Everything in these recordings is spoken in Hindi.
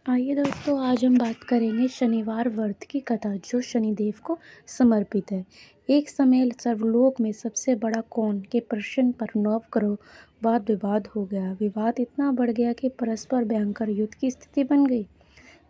आइए दोस्तों, आज हम बात करेंगे शनिवार व्रत की कथा जो शनिदेव को समर्पित है। एक समय सर्वलोक में सबसे बड़ा कौन के प्रश्न पर नवग्रह वाद विवाद हो गया। विवाद इतना बढ़ गया कि परस्पर भयंकर युद्ध की स्थिति बन गई।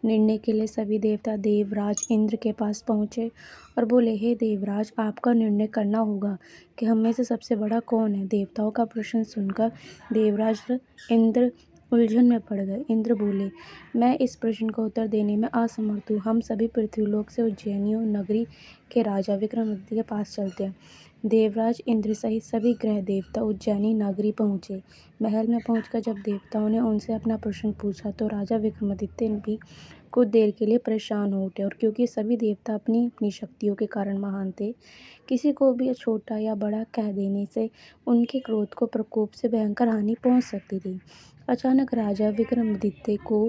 निर्णय के लिए सभी देवता देवराज इंद्र के पास पहुंचे और बोले, हे देवराज, आपका निर्णय करना होगा कि हम में से सबसे बड़ा कौन है। देवताओं का प्रश्न सुनकर देवराज इंद्र उलझन में पड़ गए। इंद्र बोले, मैं इस प्रश्न का उत्तर देने में असमर्थ हूँ। हम सभी पृथ्वीलोक से उज्जैनियों नगरी के राजा विक्रमादित्य के पास चलते हैं। देवराज इंद्र सहित सभी ग्रह देवता उज्जैनी नगरी पहुंचे। महल में पहुंचकर जब देवताओं ने उनसे अपना प्रश्न पूछा तो राजा विक्रमादित्य भी कुछ देर के लिए परेशान हो उठे। और क्योंकि सभी देवता अपनी अपनी शक्तियों के कारण महान थे, किसी को भी छोटा या बड़ा कह देने से उनके क्रोध को प्रकोप से भयंकर हानि पहुंच सकती थी। अचानक राजा विक्रमादित्य को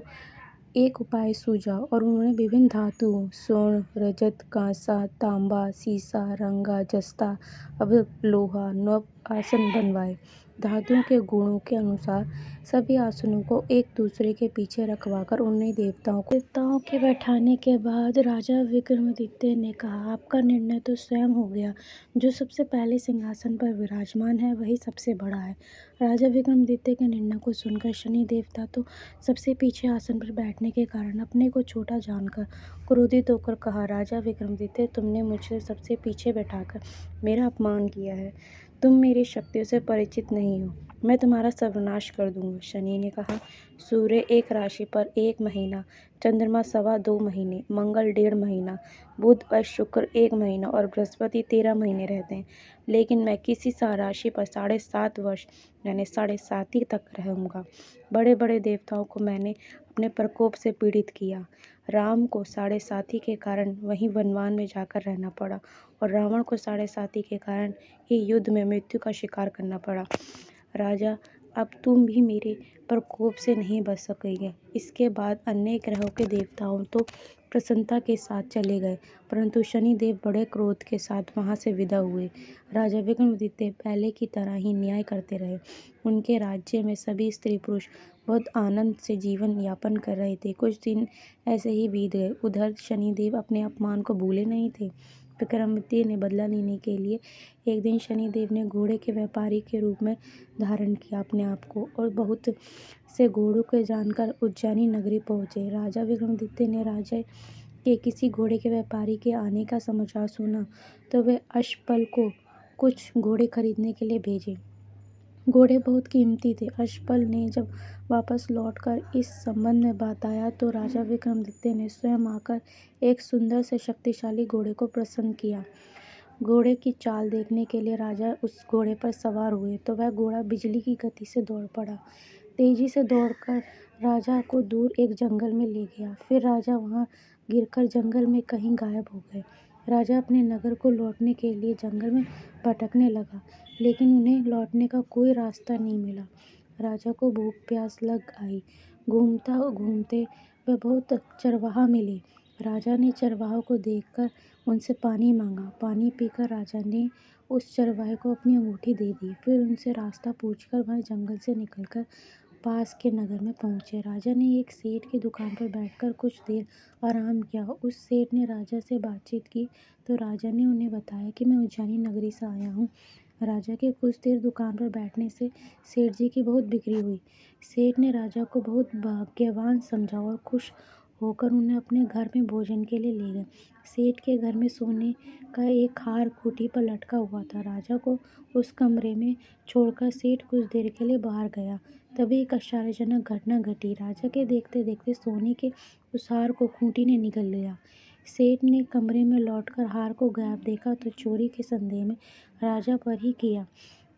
एक उपाय सूझा और उन्होंने विभिन्न धातुओं स्वर्ण, रजत, कांसा, तांबा, सीसा, रंगा, जस्ता, अब लोहा, नव आसन बनवाए। धातुओं के गुणों के अनुसार सभी आसनों को एक दूसरे के पीछे रखवाकर उन्हें देवताओं के बैठाने के बाद राजा विक्रमादित्य ने कहा, आपका निर्णय तो स्वयं हो गया। जो सबसे पहले सिंहासन पर विराजमान है वही सबसे बड़ा है। राजा विक्रमादित्य के निर्णय को सुनकर शनि देवता तो सबसे पीछे आसन पर बैठने के कारण अपने को छोटा जानकर क्रोधित होकर कहा, राजा विक्रमादित्य, तुमने मुझे सबसे पीछे बैठाकर मेरा अपमान किया है। तुम मेरी शक्तियों से परिचित नहीं हो। मैं तुम्हारा सर्वनाश कर दूंगा। शनि ने कहा, सूर्य एक राशि पर 1 महीना, चंद्रमा 2.25 महीने, मंगल 1.5 महीना, बुध और शुक्र 1 महीना और बृहस्पति 13 महीने रहते हैं। लेकिन मैं किसी राशि पर 7.5 वर्ष यानी 7.5 तक रहूंगा। बड़े बड़े देवताओं को मैंने अपने प्रकोप से पीड़ित किया। राम को 7.5 के कारण वहीं वनवान में जाकर रहना पड़ा और रावण को 7.5 के कारण ही युद्ध में मृत्यु का शिकार करना पड़ा। राजा, अब तुम भी मेरे प्रकोप से नहीं बच सकोगे। इसके बाद अन्य ग्रहों के देवताओं तो प्रसन्नता के साथ चले गए, परंतु शनिदेव बड़े क्रोध के साथ वहां से विदा हुए। राजा विक्रमादित्य पहले की तरह ही न्याय करते रहे। उनके राज्य में सभी स्त्री पुरुष बहुत आनंद से जीवन यापन कर रहे थे। कुछ दिन ऐसे ही बीत गए। उधर शनिदेव अपने अपमान को भूले नहीं थे। विक्रमादित्य ने बदला लेने के लिए एक दिन शनिदेव ने घोड़े के व्यापारी के रूप में धारण किया अपने आप को और बहुत से घोड़ों को जानकर उज्जैनी नगरी पहुंचे। राजा विक्रमादित्य ने राजा के किसी घोड़े के व्यापारी के आने का समाचार सुना तो वे अश्वपाल को कुछ घोड़े खरीदने के लिए भेजे। घोड़े बहुत कीमती थे। अश्वपाल ने जब वापस लौटकर इस संबंध में बताया तो राजा विक्रमादित्य ने स्वयं आकर एक सुंदर से शक्तिशाली घोड़े को प्रसन्न किया। घोड़े की चाल देखने के लिए राजा उस घोड़े पर सवार हुए तो वह घोड़ा बिजली की गति से दौड़ पड़ा। तेजी से दौड़कर राजा को दूर एक जंगल में ले गया। फिर राजा वहां गिरकर जंगल में कहीं गायब हो गए। राजा अपने नगर को लौटने के लिए जंगल में भटकने लगा, लेकिन उन्हें लौटने का कोई रास्ता नहीं मिला। राजा को भूख प्यास लग आई। घूमता घूमते वह बहुत चरवाहा मिले। राजा ने चरवाहों को देखकर उनसे पानी मांगा। पानी पीकर राजा ने उस चरवाहे को अपनी अंगूठी दे दी। फिर उनसे रास्ता पूछकर वह जंगल से निकलकर पास के नगर में पहुंचे। राजा ने एक सेठ की दुकान पर बैठकर कुछ देर आराम किया। उस सेठ ने राजा से बातचीत की तो राजा ने उन्हें बताया कि मैं उज्जैनी नगरी से आया हूँ। राजा के कुछ देर दुकान पर बैठने से सेठ जी की बहुत बिक्री हुई। सेठ ने राजा को बहुत भाग्यवान समझा और खुश होकर उन्हें अपने घर में भोजन के लिए ले गए। सेठ के घर में सोने का एक हार खूंटी पर लटका हुआ था। राजा को उस कमरे में छोड़कर सेठ कुछ देर के लिए बाहर गया। तभी एक आश्चर्यजनक घटना घटी। राजा के देखते देखते सोने के उस हार को खूंटी ने निगल लिया। सेठ ने कमरे में लौटकर हार को गायब देखा तो चोरी के संदेह में राजा पर ही किया,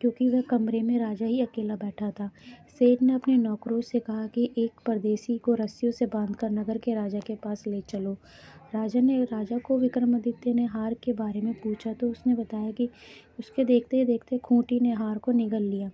क्योंकि वह कमरे में राजा ही अकेला बैठा था। सेठ ने अपने नौकरों से कहा कि एक परदेसी को रस्सियों से बांधकर नगर के राजा के पास ले चलो। राजा को विक्रमादित्य ने हार के बारे में पूछा तो उसने बताया कि उसके देखते देखते खूंटी ने हार को निगल लिया।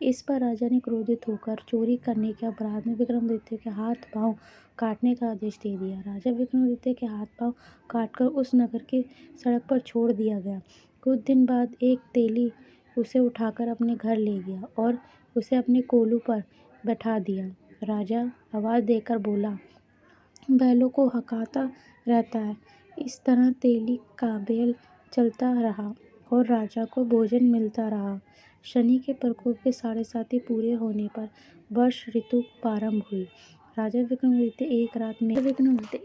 इस पर राजा ने क्रोधित होकर चोरी करने के अपराध में विक्रमादित्य के हाथ पांव काटने का आदेश दे दिया। राजा विक्रमादित्य के हाथ पांव काटकर उस नगर की सड़क पर छोड़ दिया गया। कुछ दिन बाद एक तेली उसे उठाकर अपने घर ले गया और उसे अपने कोलू पर बैठा दिया। राजा आवाज देकर बोला, बैलों को हकाता रहता है। इस तरह तेली का बेल चलता रहा और राजा को भोजन मिलता रहा। शनि के प्रकोप के 7.5 पूरे होने पर वर्ष ऋतु प्रारंभ हुई। राजा विक्रमादित्य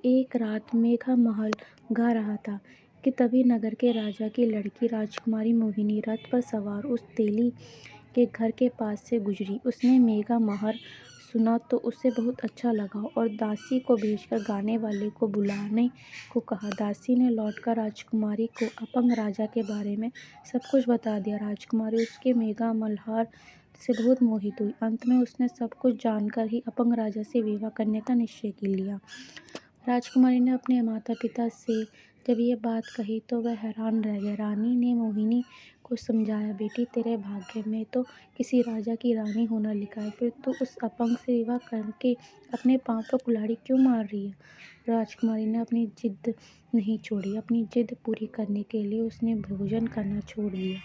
एक रात मेघा महल गा रहा था कि तभी नगर के राजा की लड़की राजकुमारी मोहिनी रथ पर सवार उस तेली के घर के पास से गुजरी। उसने मेघा महल सुना तो उसे बहुत अच्छा लगा और दासी को भेजकर गाने वाले को बुलाने को कहा। दासी ने लौटकर राजकुमारी को अपंग राजा के बारे में सब कुछ बता दिया। राजकुमारी उसके मेघा मल्हार से बहुत मोहित हुई। अंत में उसने सब कुछ जानकर ही अपंग राजा से विवाह करने का निश्चय कर लिया। राजकुमारी ने अपने माता पिता से जब ये बात कही तो वह हैरान रह गए। रानी ने मोहिनी को समझाया, बेटी तेरे भाग्य में तो किसी राजा की रानी होना लिखा है, फिर तू उस अपंग से विवाह करके अपने पाँव पर कुल्हाड़ी क्यों मार रही है। राजकुमारी ने अपनी जिद नहीं छोड़ी। अपनी जिद पूरी करने के लिए उसने भोजन करना छोड़ दिया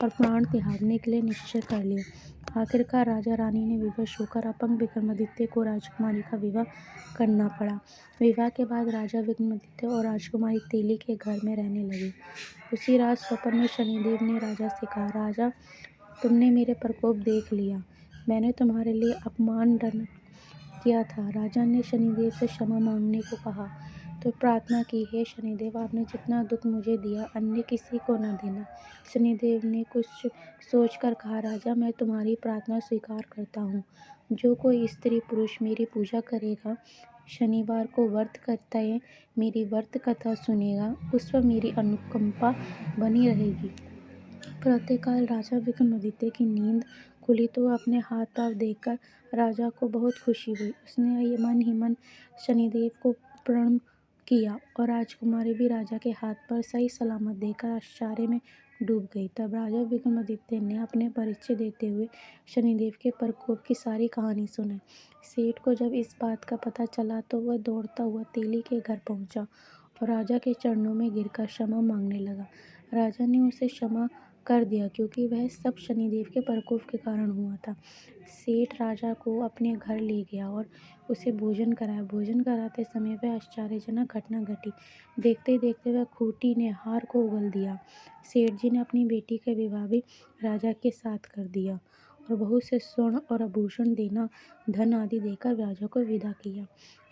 और प्राण त्यागने के लिए निश्चय कर लिया। आखिरकार राजा रानी ने विवश होकर अपंग विक्रमादित्य को राजकुमारी का विवाह करना पड़ा। विवाह के बाद राजा विक्रमादित्य और राजकुमारी तेली के घर में रहने लगे। उसी रात स्वप्न में शनिदेव ने राजा से कहा, राजा तुमने मेरे प्रकोप देख लिया। मैंने तुम्हारे लिए अपमान किया था। राजा ने शनिदेव से क्षमा मांगने को कहा तो प्रार्थना की, हे शनिदेव, आपने जितना दुख मुझे दिया अन्य किसी को न देना। शनिदेव ने कुछ सोचकर कहा, राजा मैं तुम्हारी प्रार्थना स्वीकार करता हूँ। जो कोई स्त्री पुरुष मेरी पूजा करेगा, शनिवार को व्रत करता है, मेरी व्रत कथा सुनेगा, उस पर मेरी अनुकंपा बनी रहेगी। प्रातःकाल राजा विक्रमादित्य की नींद खुली तो अपने हाथ पांव देखकर राजा को बहुत खुशी हुई। उसने मन ही मन शनिदेव को प्रणाम किया और राजकुमारी भी राजा के हाथ पर सही सलामत देखकर आश्चर्य में डूब गई। तब राजा विक्रमादित्य ने अपने परिचय देते हुए शनिदेव के प्रकोप की सारी कहानी सुनाई। सेठ को जब इस बात का पता चला तो वह दौड़ता हुआ तेली के घर पहुंचा और राजा के चरणों में गिरकर क्षमा मांगने लगा। राजा ने उसे क्षमा कर दिया क्योंकि वह सब शनिदेव के प्रकोप के कारण हुआ था। सेठ राजा को अपने घर ले गया और उसे भोजन कराया। भोजन कराते समय वह आश्चर्यजनक घटना घटी। देखते ही देखते वह खूंटी ने हार को उगल दिया। सेठ जी ने अपनी बेटी का विवाह भी राजा के साथ कर दिया और बहुत से स्वर्ण और आभूषण देना धन आदि देकर राजा को विदा किया।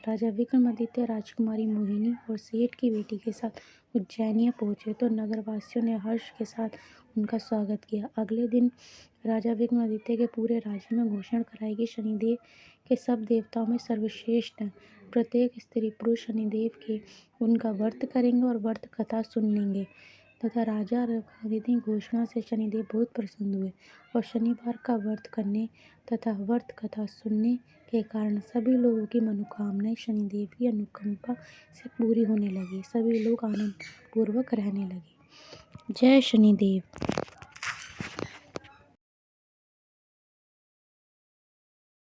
राजा विक्रमादित्य राजकुमारी मोहिनी और सेठ की बेटी के साथ उज्जैनिया पहुंचे तो नगरवासियों ने हर्ष के साथ उनका स्वागत किया। अगले दिन राजा विक्रमादित्य के पूरे राज्य में घोषणा कराई कि शनिदेव के सब देवताओं में सर्वश्रेष्ठ हैं। प्रत्येक स्त्री पुरुष शनिदेव के उनका व्रत करेंगे और व्रत कथा सुनेंगे। तथा राजा विक्रमादित्य की घोषणा से शनिदेव बहुत प्रसन्न हुए और शनिवार का व्रत करने तथा व्रत कथा सुनने के कारण सभी लोगों की मनोकामनाएं शनिदेव की अनुकंपा से पूरी होने लगी। सभी लोग आनंद पूर्वक रहने लगे। जय शनिदेव।